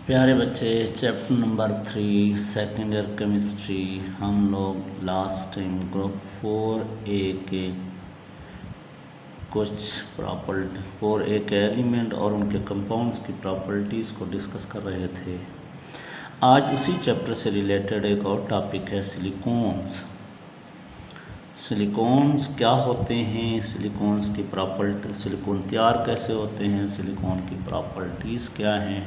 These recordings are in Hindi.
प्यारे बच्चे, chapter number 3 second year chemistry. हम लोग लास्ट टाइम ग्रुप 4A के कुछ प्रॉपर्टी 4A के एलिमेंट और उनके कंपाउंड्स की प्रॉपर्टीज़ को डिस्कस कर रहे थे। आज उसी चैप्टर से रिलेटेड एक और टॉपिक है सिलिकॉन्स। सिलिकॉन्स क्या होते हैं, सिलिकॉन्स की प्रॉपर्टी, सिलिकॉन तैयार कैसे होते हैं, सिलिकॉन की प्रॉपर्टीज़ क्या हैं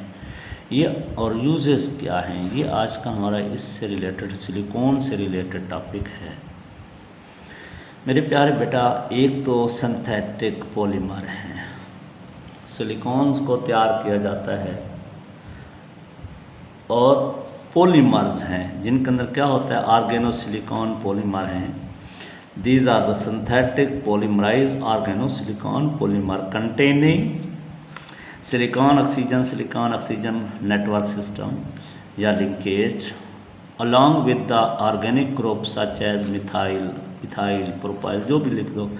ये और यूजेस क्या हैं, ये आज का हमारा इससे रिलेटेड सिलिकॉन से रिलेटेड टॉपिक है। मेरे प्यारे बेटा, एक तो सिंथेटिक पॉलीमर हैं, सिलिकॉन्स को तैयार किया जाता है, और पॉलीमर्स हैं जिनके अंदर क्या होता है, ऑर्गेनोसिलिकॉन पॉलीमर हैं। These are the synthetic polymerized organosilicon polymer containing silicon oxygen network system या linkage along with the organic group such as methyl propyl, जो भी लिख दो,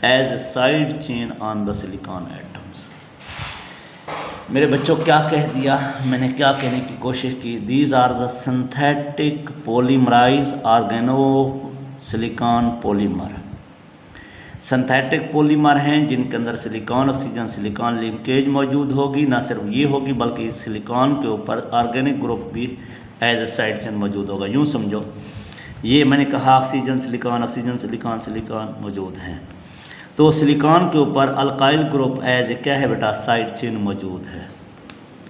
as a side chain on the silicon atoms. मेरे बच्चों, क्या कह दिया मैंने, क्या कहने की कोशिश की? These are the synthetic polymerized organosilicon polymer. Synthetic polymer हैं जिनके अंदर सिलिकॉन ऑक्सीजन लिंकेज मौजूद होगी। ना सिर्फ ये होगी बल्कि इस सिलिकॉन के ऊपर ऑर्गेनिक ग्रुप भी एज ए साइड चेन मौजूद होगा। यूँ समझो, ये मैंने कहा ऑक्सीजन सिलिकॉन मौजूद हैं, तो सिलिकॉन के ऊपर अल्काइल ग्रुप एज ए क्या है बेटा, साइड चेन मौजूद है।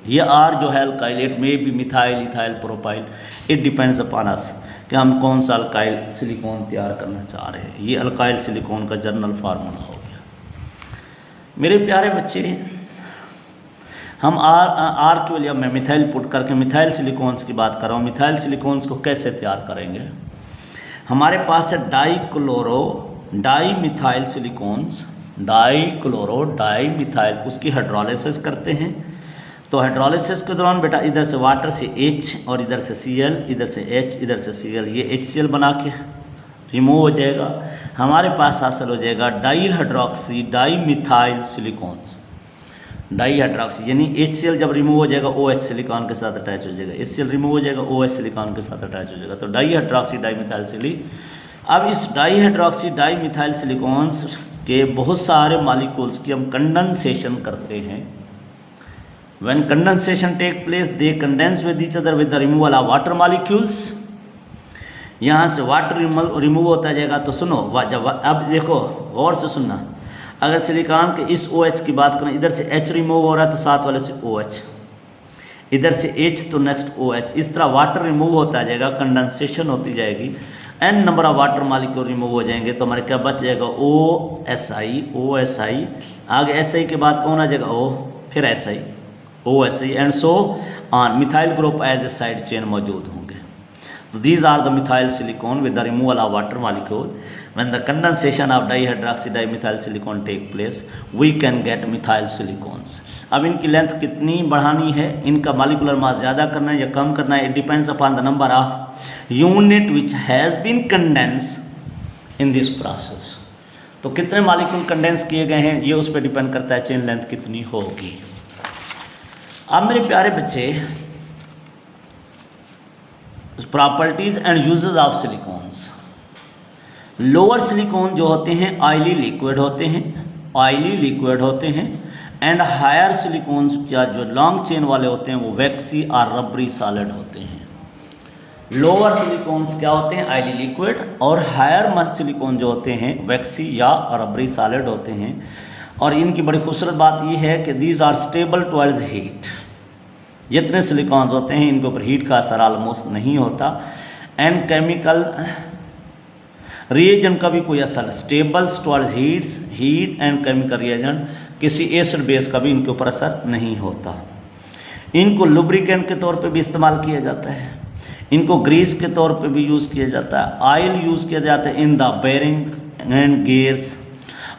ये आर जो है alkyl, it may be methyl, ethyl, propyl, it depends upon us कि हम कौन सा अल्काइल सिलिकॉन तैयार करना चाह रहे हैं। ये अल्काइल सिलिकॉन का जनरल फार्मूला हो गया। मेरे प्यारे बच्चे, हम आर के लिए मैं मिथाइल पुट करके मिथाइल सिलिकॉन्स की बात कर रहा हूँ। मिथाइल सिलिकॉन्स को कैसे तैयार करेंगे? हमारे पास है di methyl silicones, di methyl, उसकी हाइड्रोलिसिस करते हैं। तो हाइड्रोलिसिस के दौरान बेटा इधर से वाटर से H और इधर से Cl, इधर से H, इधर से Cl, ये HCl बना के रिमूव हो जाएगा। हमारे पास हासिल हो जाएगा di methyl silicones. Di hydroxy यानी HCl जब रिमूव हो जाएगा OH सिलिकॉन के साथ अटैच हो जाएगा, HCl रिमूव हो जाएगा OH सिलिकॉन के साथ अटैच हो जाएगा, तो डाई हाइड्रोक्सी डाई मिथाइल सिली। अब इस di hydroxy di methyl silicones के बहुत सारे मॉलिक्यूल्स की हम कंडेंसेशन करते हैं। When condensation take place, they condense with each other with the removal of water molecules. यहाँ से वाटर रिमूव होता जाएगा। तो सुनो, जब अब देखो गौर से सुनना, अगर सिलिकॉन के इस OH की बात करें, इधर से H रिमूव हो रहा है तो साथ वाले से OH, इधर से H तो नेक्स्ट OH, इस तरह वाटर रिमूव होता जाएगा, कंडेंसेशन होती जाएगी, n number of water molecule remove हो जाएंगे, तो हमारे क्या बच जाएगा, OSI, आगे SI के बाद कौन आ जाएगा, O, फिर SI, OSI and so on. Methyl group as a side chain मौजूद होंगे। तो these are the methyl silicon with the removal of water molecule. When the condensation of dihydroxy dimethyl silicon take place, we can get methyl silicones. अब इनकी लेंथ कितनी बढ़ानी है, इनका मॉलिक्यूलर मास ज़्यादा करना है या कम करना है, it depends upon the number of unit which has been condense in this process. तो कितने मॉलिक्यूल कंडेंस किए गए हैं ये उस पर डिपेंड करता है चेन लेंथ कितनी होगी। अब मेरे प्यारे बच्चे, properties and uses of silicones. Lower silicon जो होते हैं ऑयली लिक्विड होते हैं, एंड हायर सिलिकॉन्स या जो लॉन्ग चेन वाले होते हैं वो वैक्सी और रबरी सॉलिड होते हैं। लोअर सिलिकॉन्स क्या होते हैं, ऑयली लिक्विड, और हायर सिलिकॉन जो होते हैं वैक्सी या रबरी सॉलिड होते हैं। और इनकी बड़ी खूबसूरत बात यह है कि these are stable towards heat. जितने सिलिकॉन्स होते हैं इनके ऊपर हीट का असर ऑलमोस्ट नहीं होता, एंड केमिकल रिएजेंट का भी कोई असर, stable towards heat and chemical reagent, किसी एसिड बेस का भी इनके ऊपर असर नहीं होता। इनको लुब्रिकेंट के तौर पे भी इस्तेमाल किया जाता है, इनको ग्रीस के तौर पे भी यूज़ किया जाता है, ऑयल यूज़ किया जाता है in the bearing and gears,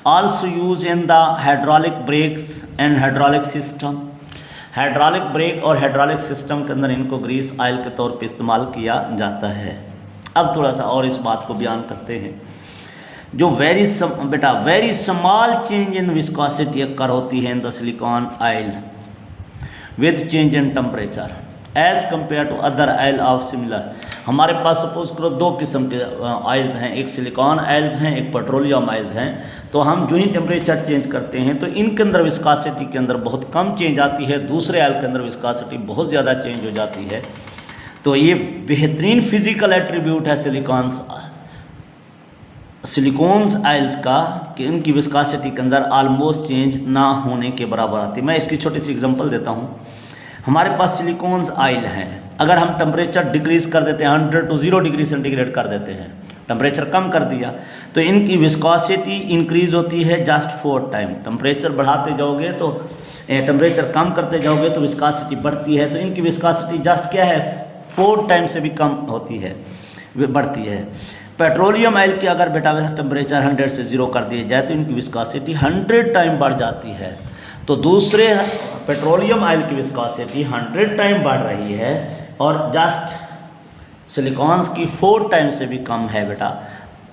also used in the hydraulic brakes and hydraulic system। Hydraulic brake और हाइड्रोलिक सिस्टम के अंदर इनको ग्रीस ऑयल के तौर पे इस्तेमाल किया जाता है। अब थोड़ा सा और इस बात को बयान करते हैं। जो very small change in viscosity occur होती है in the silicon oil with change in temperature. As compare to other oil of similar. हमारे पास सपोज करो दो किस्म के ऑयल्स हैं, एक सिलिकॉन ऑयल्स हैं, एक पेट्रोलियम ऑयल्स हैं। तो हम जो ही टेम्परेचर चेंज करते हैं तो इनके अंदर विस्कोसिटी के अंदर बहुत कम चेंज आती है, दूसरे ऑयल के अंदर विस्कोसिटी बहुत ज़्यादा चेंज हो जाती है। तो ये बेहतरीन फिजिकल एट्रीब्यूट है सिलिकॉन्स ऑयल्स का कि इनकी विस्कोसिटी के अंदर ऑलमोस्ट चेंज ना होने के बराबर आती है। मैं इसकी छोटी सी एग्जांपल देता हूँ। हमारे पास सिलिकॉन्स ऑयल हैं, अगर हम टेम्परेचर डिक्रीज कर देते हैं 100 to 0 डिग्री सेंटीग्रेड कर देते हैं, टेम्परेचर कम कर दिया, तो इनकी विस्कोसिटी इंक्रीज होती है जस्ट 4 टाइम। टेम्परेचर बढ़ाते जाओगे तो टेम्परेचर कम करते जाओगे तो विस्कोसिटी बढ़ती है। तो इनकी विस्कोसिटी जस्ट क्या है 4 टाइम से भी कम होती है, बढ़ती है। पेट्रोलियम ऑयल की अगर बेटा टेम्परेचर 100 से 0 कर दिया जाए तो इनकी विस्कोसिटी 100 टाइम बढ़ जाती है। तो दूसरे पेट्रोलियम ऑयल की विस्कोसिटी 100 टाइम बढ़ रही है और जस्ट सिलिकॉन्स की 4 टाइम से भी कम है बेटा।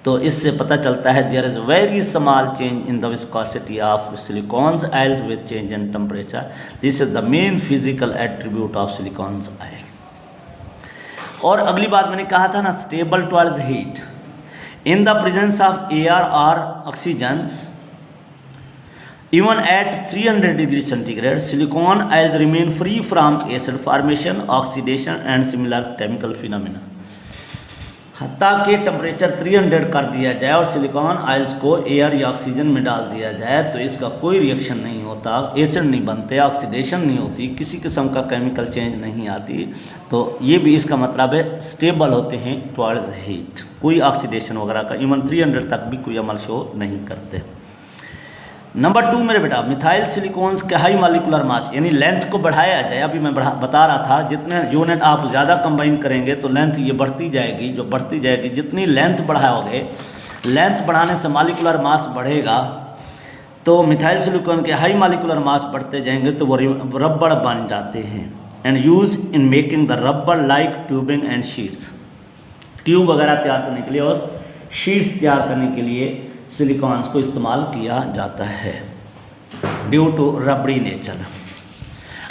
तो इससे पता चलता है there is very small change in the viscosity of silicones oil with change in temperature. This is the main physical attribute of silicones oil. और अगली बात मैंने कहा था ना, stable towards heat in the presence of air और oxygens even at 300 degree centigrade silicon oils remain free from acid formation, oxidation and similar chemical phenomena। हत्ता कि टेम्परेचर 300 कर दिया जाए और सिलिकॉन ऑयल्स को एयर या ऑक्सीजन में डाल दिया जाए तो इसका कोई रिएक्शन नहीं होता, एसिड नहीं बनते, ऑक्सीडेशन नहीं होती, किसी किस्म का केमिकल चेंज नहीं आती। तो ये भी इसका मतलब है स्टेबल होते हैं टुवर्ड्स हीट, कोई ऑक्सीडेशन वगैरह का इवन 300 तक भी कोई अमल शो नहीं करते। नंबर 2 मेरे बेटा, मिथाइल सिलिकॉन्स के हाई मॉलिक्यूलर मास यानी लेंथ को बढ़ाया जाए। अभी मैं बता रहा था जितने यूनिट आप ज़्यादा कंबाइन करेंगे तो लेंथ ये बढ़ती जाएगी, जो बढ़ती जाएगी जितनी लेंथ बढ़ाओगे, लेंथ बढ़ाने से मॉलिक्यूलर मास बढ़ेगा। तो मिथाइल सिलिकॉन के हाई मॉलिक्यूलर मास बढ़ते जाएंगे तो वो रबड़ बन जाते हैं and use in making the रबड़ like tubing and sheets. Tube वगैरह तैयार करने के लिए और शीट्स तैयार करने के लिए सिलिकॉन्स को इस्तेमाल किया जाता है ड्यू टू रबड़ी नेचर।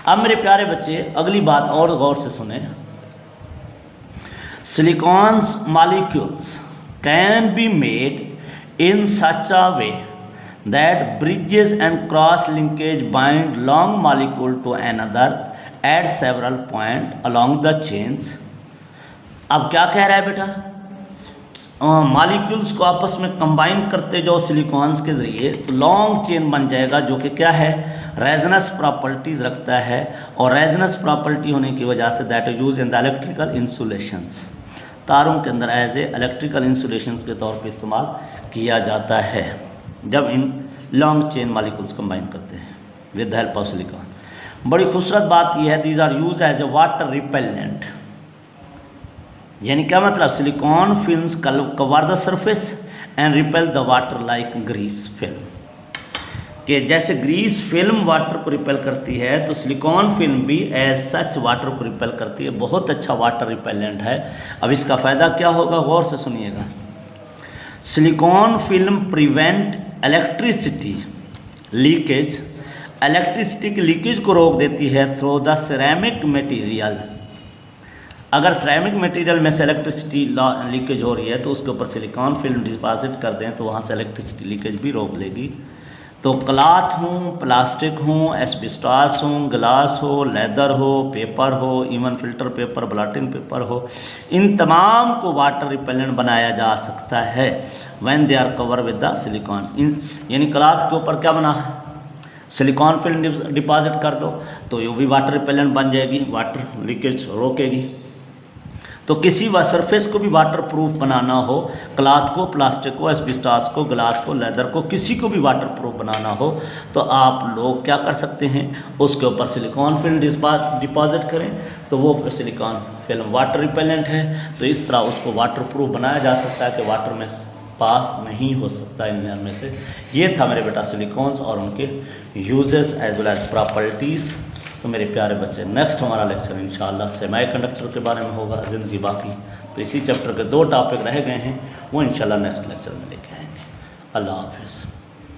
अब मेरे प्यारे बच्चे अगली बात और गौर से सुने। Silicones molecules can be made in such a way that bridges and cross linkage bind long molecule to another at several point along the chains. अब क्या कह रहा है बेटा, मॉलिक्यूल्स को आपस में कंबाइन करते जाओ सिलिकॉन्स के ज़रिए तो लॉन्ग चेन बन जाएगा, जो कि क्या है रेजनेंस प्रॉपर्टीज़ रखता है। और रेजनेंस प्रॉपर्टी होने की वजह से that is use in the electrical insulations, तारों के अंदर एज ए इलेक्ट्रिकल इंसुलेशंस के तौर पे इस्तेमाल किया जाता है जब इन लॉन्ग चेन मॉलिक्यूल्स कंबाइन करते हैं with the help of silicon. बड़ी खूबसूरत बात यह है, these are use as a water repellent. यानी क्या मतलब, silicon films cover the surface and repel the water like grease film. कि जैसे ग्रीस फिल्म वाटर को रिपेल करती है तो सिलिकॉन फिल्म भी एज सच वाटर को रिपेल करती है। बहुत अच्छा वाटर रिपेलेंट है। अब इसका फ़ायदा क्या होगा, गौर से सुनिएगा। Silicon film prevent electricity leakage, electricity की लीकेज को रोक देती है थ्रू द सिरेमिक मटेरियल। अगर सिरेमिक मटेरियल में से इलेक्ट्रिसिटी लीकेज हो रही है तो उसके ऊपर सिलिकॉन फिल्म डिपॉजिट कर दें तो वहाँ से इलेक्ट्रिसिटी लीकेज भी रोक लेगी। तो क्लॉथ हो, प्लास्टिक हो, एस्बेस्टॉस हो, ग्लास हो, लेदर हो, पेपर हो, even filter paper, blotting paper हो, इन तमाम को वाटर रिपेलेंट बनाया जा सकता है when they are cover with the silicon. यानी क्लॉथ के ऊपर क्या बना, सिलिकॉन फिल्म डिपॉजिट कर दो तो ये भी वाटर रिपेलेंट बन जाएगी, वाटर लीकेज रोकेगी। तो किसी सरफेस को भी वाटर प्रूफ बनाना हो, क्लॉथ को, प्लास्टिक को, एस्बेस्टॉस को, ग्लास को, लेदर को, किसी को भी वाटर प्रूफ बनाना हो तो आप लोग क्या कर सकते हैं, उसके ऊपर सिलिकॉन फिल्म डिपॉजिट करें तो वो सिलिकॉन फिल्म वाटर रिपेलेंट है। तो इस तरह उसको वाटर प्रूफ बनाया जा सकता है कि वाटर में पास नहीं हो सकता इन में से। ये था मेरे बेटा सिलिकॉन्स और उनके uses as well as properties. तो मेरे प्यारे बच्चे, नेक्स्ट हमारा लेक्चर इंशाल्लाह सेमीकंडक्टर के बारे में होगा, ज़िंदगी बाकी। तो इसी चैप्टर के 2 टॉपिक रह गए हैं, वो इंशाल्लाह नेक्स्ट लेक्चर में लेके आएंगे। अल्लाह हाफिज़।